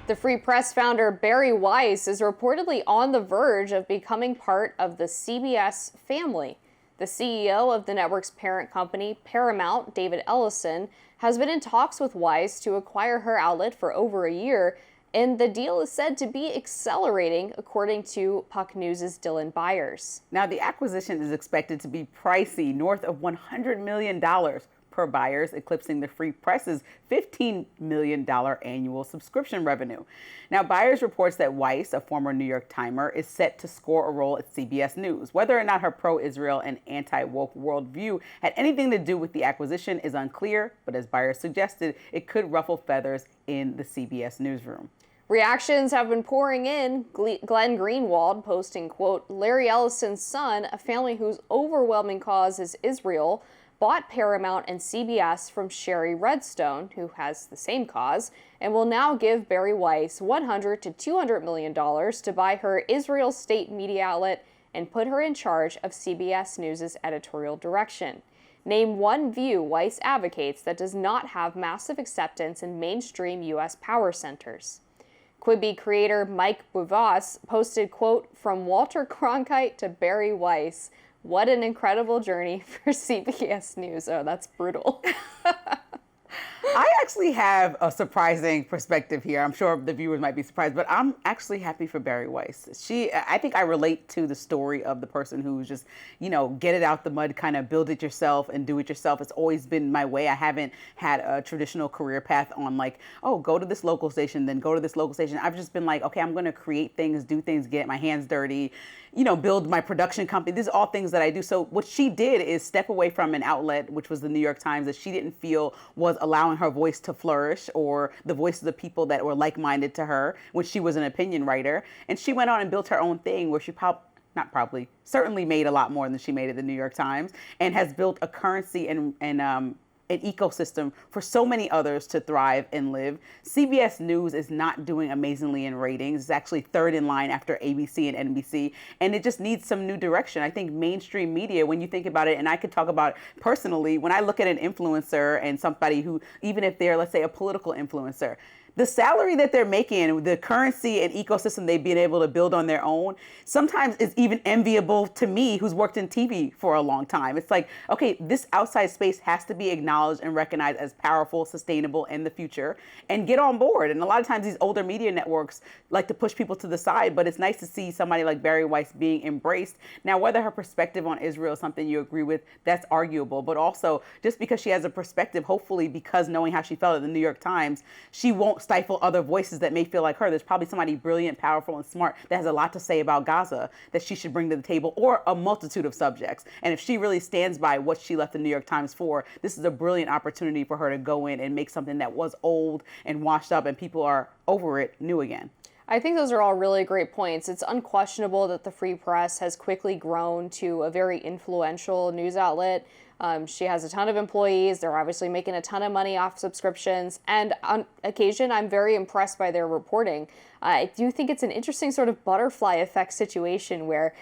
The Free Press founder Bari Weiss is reportedly on the verge of becoming part of the CBS family. The CEO of the network's parent company, Paramount, David Ellison, has been in talks with Weiss to acquire her outlet for over a year, and the deal is said to be accelerating, according to Puck News' Dylan Byers. Now, the acquisition is expected to be pricey, north of $100 million per Byers, eclipsing the Free Press's $15 million annual subscription revenue. Now, Byers reports that Weiss, a former New York Timer, is set to score a role at CBS News. Whether or not her pro-Israel and anti-woke worldview had anything to do with the acquisition is unclear, but as Byers suggested, it could ruffle feathers in the CBS newsroom. Reactions have been pouring in. Glenn Greenwald posting, quote, Larry Ellison's son, a family whose overwhelming cause is Israel, bought Paramount and CBS from Sherry Redstone, who has the same cause, and will now give Bari Weiss $100 to $200 million to buy her Israel state media outlet and put her in charge of CBS News' editorial direction. Name one view Weiss advocates that does not have massive acceptance in mainstream U.S. power centers. Quibi creator Mike Buvas posted, quote, from Walter Cronkite to Bari Weiss, what an incredible journey for CBS News. Oh, that's brutal. I actually have a surprising perspective here. I'm sure the viewers might be surprised, but I'm actually happy for Bari Weiss. I think I relate to the story of the person who's just, get it out the mud, kind of build it yourself and do it yourself. It's always been my way. I haven't had a traditional career path on like, oh, go to this local station, then go to this local station. I've just been like, okay, I'm going to create things, do things, get my hands dirty, build my production company. These are all things that I do. So what she did is step away from an outlet, which was the New York Times, that she didn't feel was allowing her voice to flourish or the voices of people that were like-minded to her when she was an opinion writer. And she went on and built her own thing where she certainly made a lot more than she made at the New York Times, and has built a currency and an ecosystem for so many others to thrive and live. CBS News is not doing amazingly in ratings. It's actually third in line after ABC and NBC, and it just needs some new direction. I think mainstream media, when you think about it, and I could talk about it personally, when I look at an influencer and somebody who, even if they're, let's say, a political influencer, the salary that they're making, the currency and ecosystem they've been able to build on their own, sometimes is even enviable to me, who's worked in TV for a long time. It's like, okay, this outside space has to be acknowledged and recognized as powerful, sustainable in the future, and get on board. And a lot of times these older media networks like to push people to the side, but it's nice to see somebody like Bari Weiss being embraced. Now, whether her perspective on Israel is something you agree with, that's arguable. But also, just because she has a perspective, hopefully because knowing how she felt at the New York Times, she won't stifle other voices that may feel like her. There's probably somebody brilliant, powerful, and smart that has a lot to say about Gaza that she should bring to the table, or a multitude of subjects. And if she really stands by what she left the New York Times for, this is a brilliant opportunity for her to go in and make something that was old and washed up and people are over it new again. I think those are all really great points. It's unquestionable that the Free Press has quickly grown to a very influential news outlet. She has a ton of employees. They're obviously making a ton of money off subscriptions. And on occasion, I'm very impressed by their reporting. I do think it's an interesting sort of butterfly effect situation where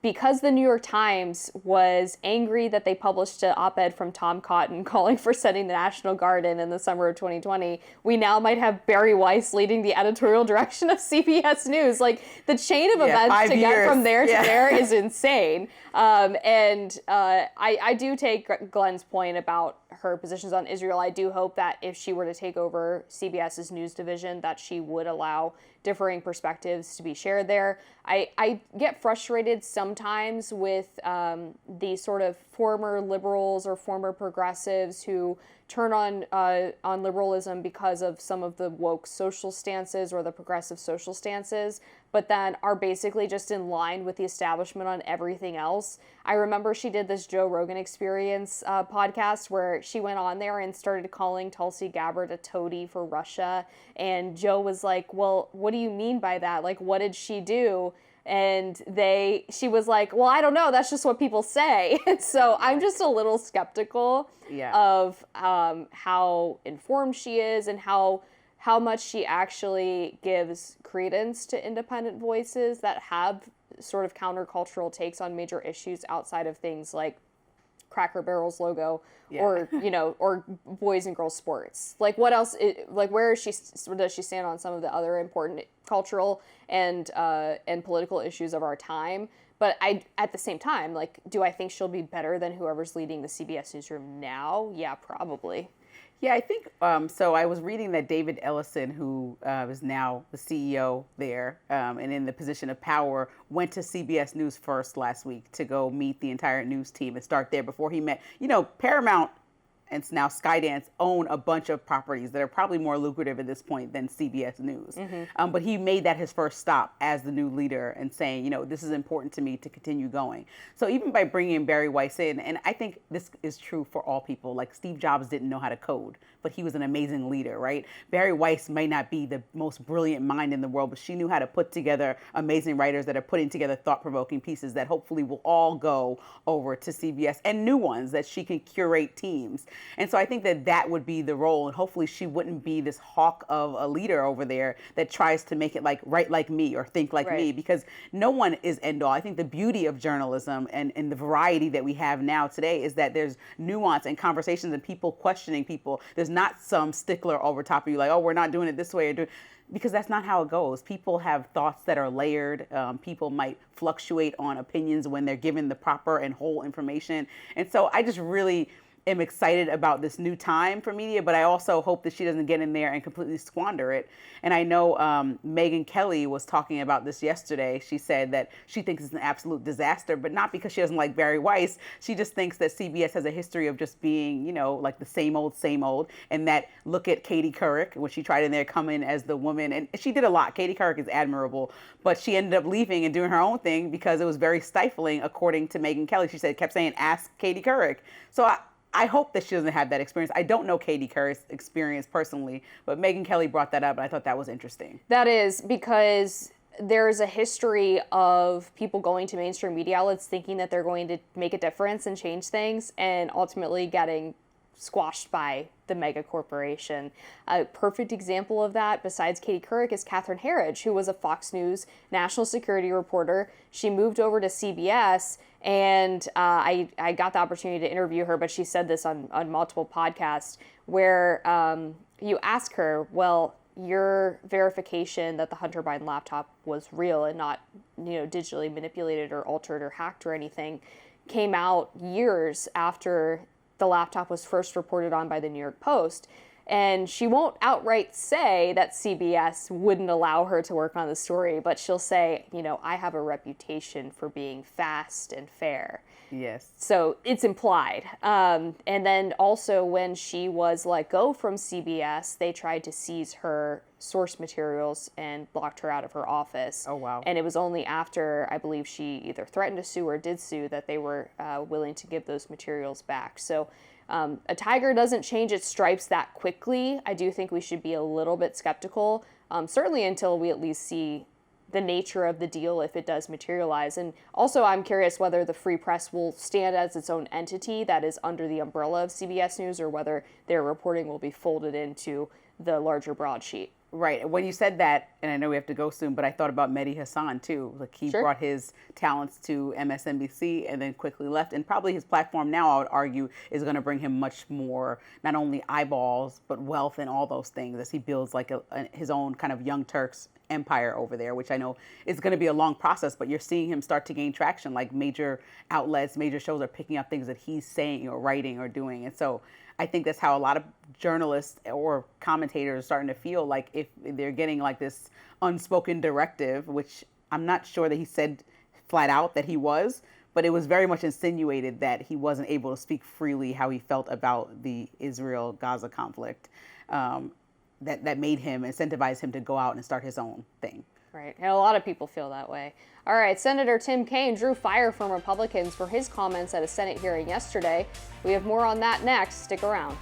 because the New York Times was angry that they published an op-ed from Tom Cotton calling for sending the National Guard in the summer of 2020, we now might have Bari Weiss leading the editorial direction of CBS News. Like, the chain of events to get from there to there is insane. I do take Glenn's point about her positions on Israel. I do hope that if she were to take over CBS's news division, that she would allow differing perspectives to be shared there. I get frustrated sometimes with the sort of former liberals or former progressives who turn on liberalism because of some of the woke social stances or the progressive social stances, but then are basically just in line with the establishment on everything else. I remember she did this Joe Rogan Experience podcast where she went on there and started calling Tulsi Gabbard a toady for Russia. And Joe was like, well, what do you mean by that? Like, what did she do? And she was like, well, I don't know. That's just what people say. And so I'm just a little skeptical of how informed she is and how much she actually gives credence to independent voices that have sort of countercultural takes on major issues outside of things like Cracker Barrel's logo, Yeah. or or boys and girls sports. Like, what else? Where does she stand on some of the other important cultural and political issues of our time? But at the same time, like, do I think she'll be better than whoever's leading the CBS newsroom now? Yeah, probably. Yeah, I think so. I was reading that David Ellison, who is now the CEO there and in the position of power, went to CBS News first last week to go meet the entire news team and start there before he met. Paramount and now Skydance own a bunch of properties that are probably more lucrative at this point than CBS News. Mm-hmm. But he made that his first stop as the new leader and saying, this is important to me to continue going. So even by bringing Bari Weiss in, and I think this is true for all people, like Steve Jobs didn't know how to code, but he was an amazing leader, right? Bari Weiss may not be the most brilliant mind in the world, but she knew how to put together amazing writers that are putting together thought-provoking pieces that hopefully will all go over to CBS, and new ones that she can curate teams. And so I think that would be the role, and hopefully she wouldn't be this hawk of a leader over there that tries to make it like write like me or think like me, because no one is end all. I think the beauty of journalism and the variety that we have now today is that there's nuance and conversations and people questioning people. There's not some stickler over top of you like, oh, we're not doing it this way, because that's not how it goes. People have thoughts that are layered. People might fluctuate on opinions when they're given the proper and whole information. And so I just really am excited about this new time for media, but I also hope that she doesn't get in there and completely squander it. And I know Megyn Kelly was talking about this yesterday. She said that she thinks it's an absolute disaster, but not because she doesn't like Bari Weiss. She just thinks that CBS has a history of just being, like the same old, and that look at Katie Couric, when she tried in there come in as the woman, and she did a lot. Katie Couric is admirable, but she ended up leaving and doing her own thing because it was very stifling, according to Megyn Kelly. She kept saying, ask Katie Couric. So I hope that she doesn't have that experience. I don't know Katie Couric's experience personally, but Megyn Kelly brought that up, and I thought that was interesting. That is, because there's a history of people going to mainstream media outlets thinking that they're going to make a difference and change things, and ultimately getting squashed by the mega corporation. A perfect example of that, besides Katie Couric, is Catherine Herridge, who was a Fox News national security reporter. She moved over to CBS, and I got the opportunity to interview her, but she said this on multiple podcasts, where you ask her, well, your verification that the Hunter Biden laptop was real and not, digitally manipulated or altered or hacked or anything, came out years after the laptop was first reported on by the New York Post. And she won't outright say that CBS wouldn't allow her to work on the story, but she'll say, I have a reputation for being fast and fair. Yes. So it's implied. And then also when she was let go from CBS, they tried to seize her source materials and locked her out of her office. Oh, wow. And it was only after, I believe, she either threatened to sue or did sue that they were willing to give those materials back. So a tiger doesn't change its stripes that quickly. I do think we should be a little bit skeptical, certainly until we at least see the nature of the deal if it does materialize. And also I'm curious whether the Free Press will stand as its own entity that is under the umbrella of CBS News, or whether their reporting will be folded into the larger broadsheet. Right. When you said that, and I know we have to go soon, but I thought about Mehdi Hasan too. Like he Sure. brought his talents to MSNBC and then quickly left. And probably his platform now, I would argue, is going to bring him much more, not only eyeballs, but wealth and all those things as he builds like his own kind of Young Turks empire over there, which I know is going to be a long process, but you're seeing him start to gain traction. Like major outlets, major shows are picking up things that he's saying or writing or doing. And so I think that's how a lot of journalists or commentators are starting to feel, like if they're getting like this unspoken directive, which I'm not sure that he said flat out that he was, but it was very much insinuated that he wasn't able to speak freely how he felt about the Israel-Gaza conflict. That made him, incentivized him to go out and start his own thing. Right. And a lot of people feel that way. All right. Senator Tim Kaine drew fire from Republicans for his comments at a Senate hearing yesterday. We have more on that next. Stick around.